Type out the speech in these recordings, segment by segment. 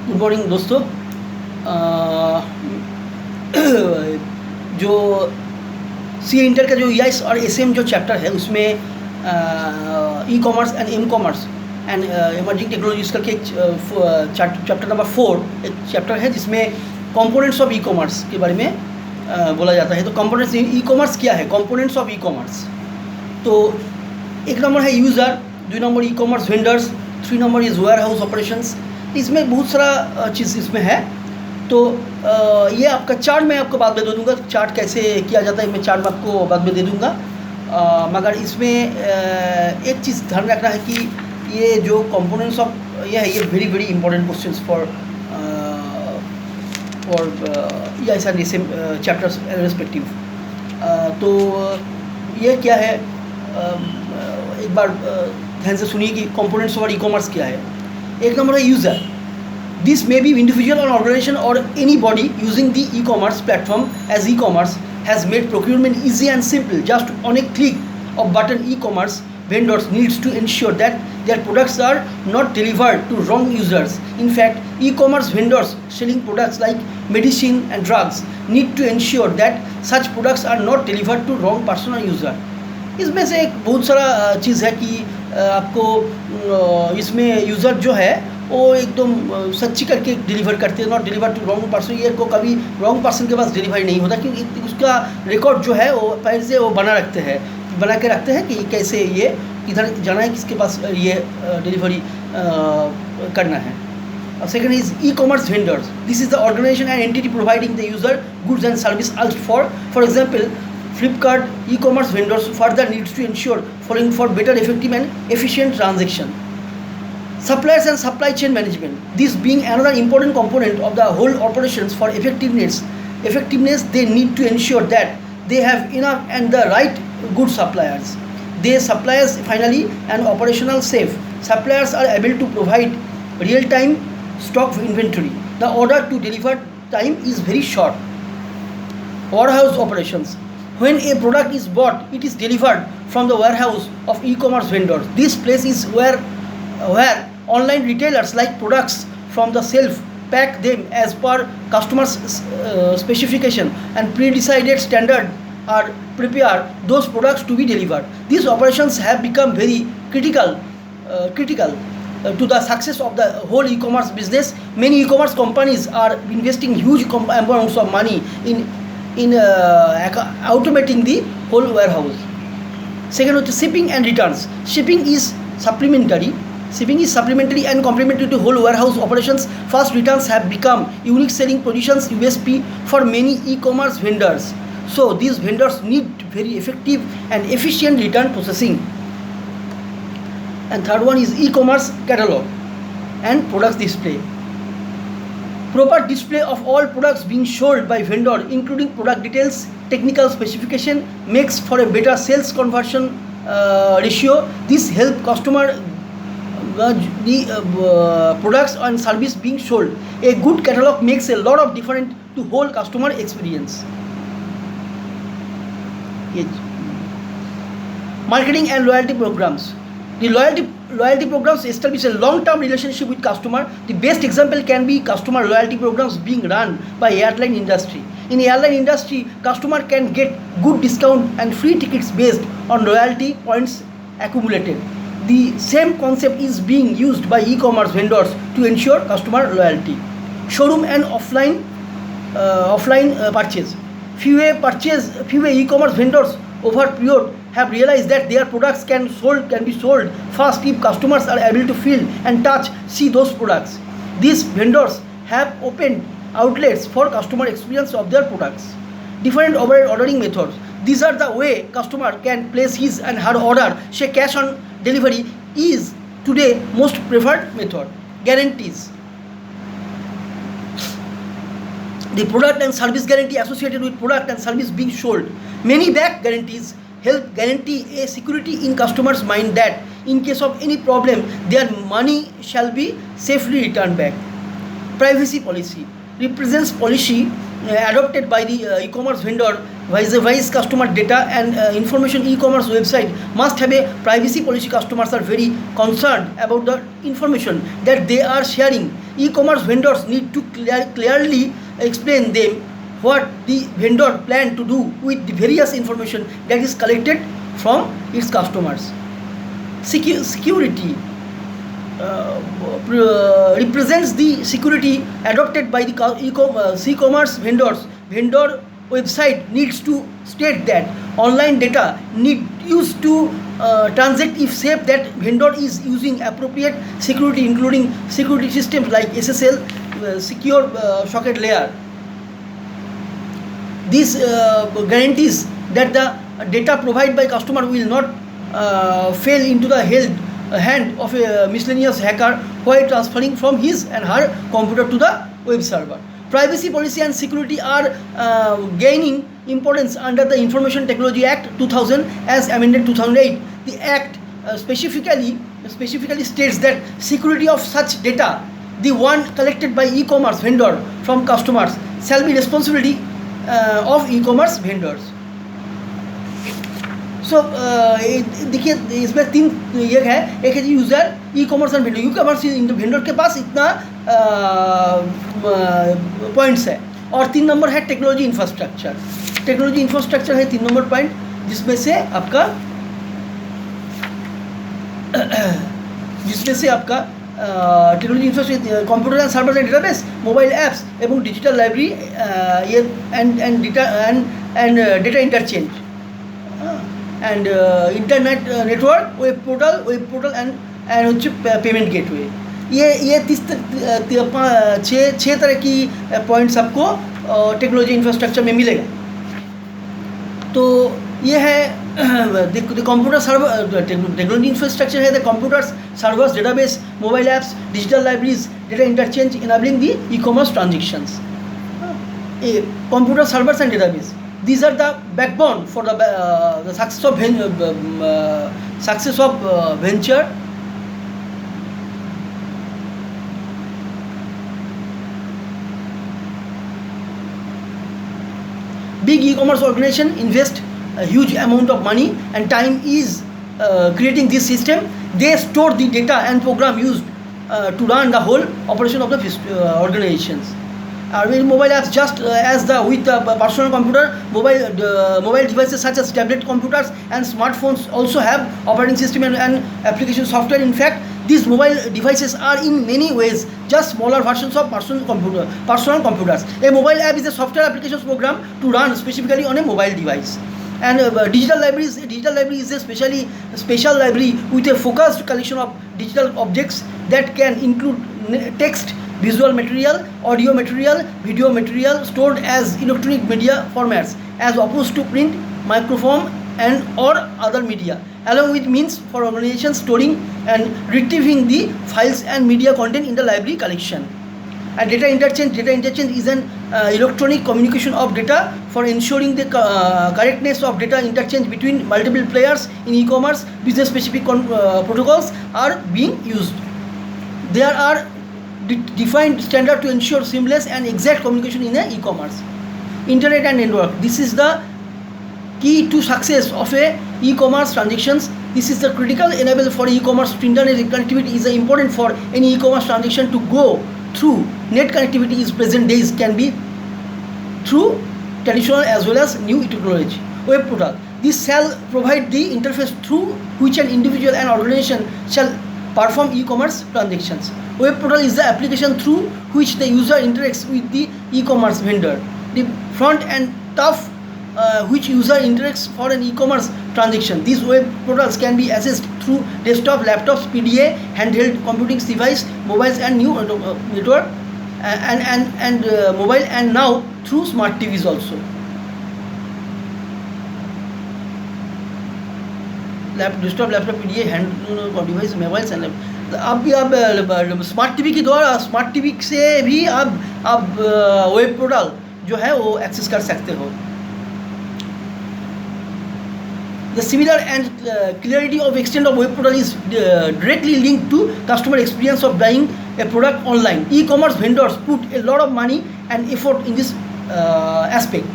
Good morning दोस्तों। जो C inter का जो ईआईएस और एसएम जो चैप्टर है उसमें e commerce and m commerce and emerging technologies करके चैप्टर नंबर 4 एक चैप्टर है जिसमें कंपोनेंट्स ऑफ ई कॉमर्स के बारे में बोला जाता है। तो कंपोनेंट्स ई कॉमर्स क्या है, कंपोनेंट्स ऑफ ई कॉमर्स। तो एक नंबर है user, 2 number e commerce vendors, 3 number is warehouse operations. इसमें बहुत सारा चीज़ इसमें है। तो ये आपका चार्ट मैं आपको बाद में दे दूँगा, चार्ट कैसे किया जाता है मैं चार्ट में आपको बाद में दे दूँगा। मगर इसमें एक चीज़ ध्यान रखना है कि ये जो कंपोनेंट्स ऑफ ये है, ये very important questions for yes and same chapters respective. तो ये क्या है, एक बार ध्यान से सुनिए कि कंपोनेंट्स ऑफ ई कॉमर्स क्या है। एक नंबर है user. This may be individual और ऑर्गेनाइजेशन और anybody using the e commerce platform as e commerce has made procurement easy and simple. Just on a click of button, e-commerce vendors needs to ensure that their products are not delivered to wrong users. In fact, e-commerce vendors selling products like medicine and drugs need to ensure that such products are not delivered to wrong person or user. इसमें से एक बहुत सारा चीज़ है कि आपको इसमें user जो है वो एकदम सच्ची करके डिलीवर करते हैं, not deliver to wrong person. ये को कभी रॉन्ग पर्सन के पास डिलीवरी नहीं होता क्योंकि उसका रिकॉर्ड जो है वो पहले से वो बना के रखते हैं कि कैसे ये किधर जाना है, किसके पास ये डिलीवरी करना है। Second is e commerce vendors. This is the organisation and entity providing the user goods and service for example Flipkart e-commerce vendors further needs to ensure following for better, effective and efficient transaction. Suppliers and supply chain management. This being another important component of the whole operations for effectiveness, they need to ensure that they have enough and the right good suppliers. Their suppliers finally and operational safe. Suppliers are able to provide real-time stock inventory. The order to deliver time is very short. Warehouse operations. When a product is bought, it is delivered from the warehouse of e-commerce vendors. This place is where online retailers like products from the shelf, pack them as per customers' specification and pre-decided standard are prepare those products to be delivered. These operations have become very critical to the success of the whole e-commerce business. Many e-commerce companies are investing huge amounts of money in automating the whole warehouse. Second is shipping and returns. Shipping is supplementary and complementary to whole warehouse operations. Fast returns have become unique selling positions, USP, for many e-commerce vendors. So these vendors need very effective and efficient return processing. And third one is e-commerce catalog and products display. Proper display of all products being sold by vendor, including product details, technical specification, makes for a better sales conversion ratio. This help customer the products and service being sold. A good catalog makes a lot of difference to whole customer experience. Marketing and loyalty programs. The loyalty programs establish a long-term relationship with customer. The best example can be customer loyalty programs being run by airline industry. In airline industry, customer can get good discount and free tickets based on loyalty points accumulated. The same concept is being used by e-commerce vendors to ensure customer loyalty. Showroom and offline purchase. Few e-commerce vendors over period have realized that their products can be sold fast if customers are able to feel and see those products. These vendors have opened outlets for customer experience of their products. Different ordering methods. These are the way customer can place his and her order. Say cash on delivery is today most preferred method. Guarantees. The product and service guarantee associated with product and service being sold. Many back guarantees help guarantee a security in customers' mind that in case of any problem, their money shall be safely returned back. Privacy policy represents policy adopted by the e-commerce vendor vis-a-vis customer data and information. E-commerce website must have a privacy policy. Customers are very concerned about the information that they are sharing. e-commerce vendors need to clearly explain them what the vendor plan to do with the various information that is collected from its customers. Security represents the security adopted by the e-commerce vendors. Vendor website needs to state that online data need used to transact if safe, that vendor is using appropriate security including security systems like SSL, secure socket layer. This guarantees that the data provided by customer will not fall into the hand of a miscellaneous hacker while transferring from his and her computer to the web server. Privacy policy and security are gaining importance under the Information Technology Act 2000 as amended 2008. The Act specifically states that security of such data, the one collected by e-commerce vendor from customers, shall be responsibility of e-commerce vendors. सो देखिए इसमें 3 ये है, एक है user, E commerce and vendor. E commerce vendor के पास इतना points है। और 3 नंबर है टेक्नोलॉजी इंफ्रास्ट्रक्चर। टेक्नोलॉजी इंफ्रास्ट्रक्चर है 3 नंबर पॉइंट, जिसमें से आपका technology infrastructure computer and server and database, mobile apps एवं डिजिटल लाइब्रेरी ये and data interchange and internet network, web portal and हচ্ছে पेमेंट गेटवे। ये 6 तरह की पॉइंट्स आपको टेक्नोलॉजी इंफ्रास्ट्रक्चर में मिलेगा। तो ये है कंप्यूटर सर्वर। टेक्नोलॉजी इंफ्रास्ट्रक्चर है the computers, servers, database, mobile apps, digital libraries, data interchange enabling the e commerce transactions. Computer servers and database, these are the backbone for the success of venture. Big e-commerce organization invest a huge amount of money and time is creating this system. They store the data and program used to run the whole operation of the organizations. With mobile apps, just as with the personal computer, mobile devices such as tablet computers and smartphones also have operating system and application software. In fact, these mobile devices are in many ways just smaller versions of personal computers. A mobile app is a software application program to run specifically on a mobile device. And digital library is a special library with a focused collection of digital objects that can include text, visual material, audio material, video material stored as electronic media formats as opposed to print, microform and or other media, along with means for organizations storing and retrieving the files and media content in the library collection. And data interchange is an electronic communication of data for ensuring the correctness of data interchange between multiple players in e-commerce. Business specific protocols are being used. There are defined standard to ensure seamless and exact communication in a e-commerce. Internet and network, this is the key to success of a e-commerce transactions. This is the critical enabler for e-commerce. Internet connectivity is important for any e-commerce transaction to go through. Net connectivity is present days can be through traditional as well as new technology. Web portal, this shall provide the interface through which an individual and organization shall perform e-commerce transactions. Web portal is the application through which the user interacts with the e-commerce vendor. The front and top which user interacts for an e-commerce transaction. These web portals can be accessed through desktop, laptops, PDA, handheld computing device, mobiles and new network and mobile, and now through smart TVs also. Desktop, laptop, PDA, hand device, mobiles and अब भी आप smart TV के द्वारा, smart TV से भी आप web portal जो है वो एक्सेस कर सकते हो. The similar and clarity of extent of web portal is directly linked to customer experience of buying a product online. E-commerce vendors put a lot of money and effort in this aspect.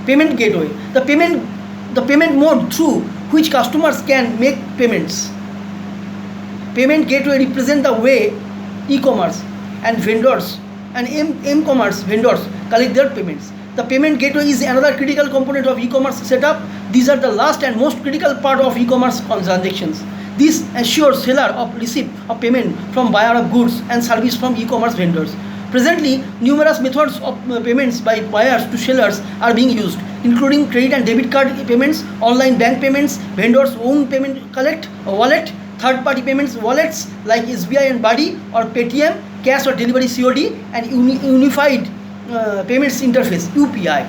Payment gateway, the payment mode through which customers can make payments. Payment gateway represent the way e-commerce and vendors and m-commerce vendors collect their payments. The payment gateway is another critical component of e-commerce setup. These are the last and most critical part of e-commerce transactions. This assures seller of receipt of payment from buyer of goods and service from e-commerce vendors. Presently, numerous methods of payments by buyers to sellers are being used, including credit and debit card payments, online bank payments, vendors' own payment wallet, third-party payments wallets like SBI and Buddy or Paytm, cash or delivery COD, and unified payments interface UPI.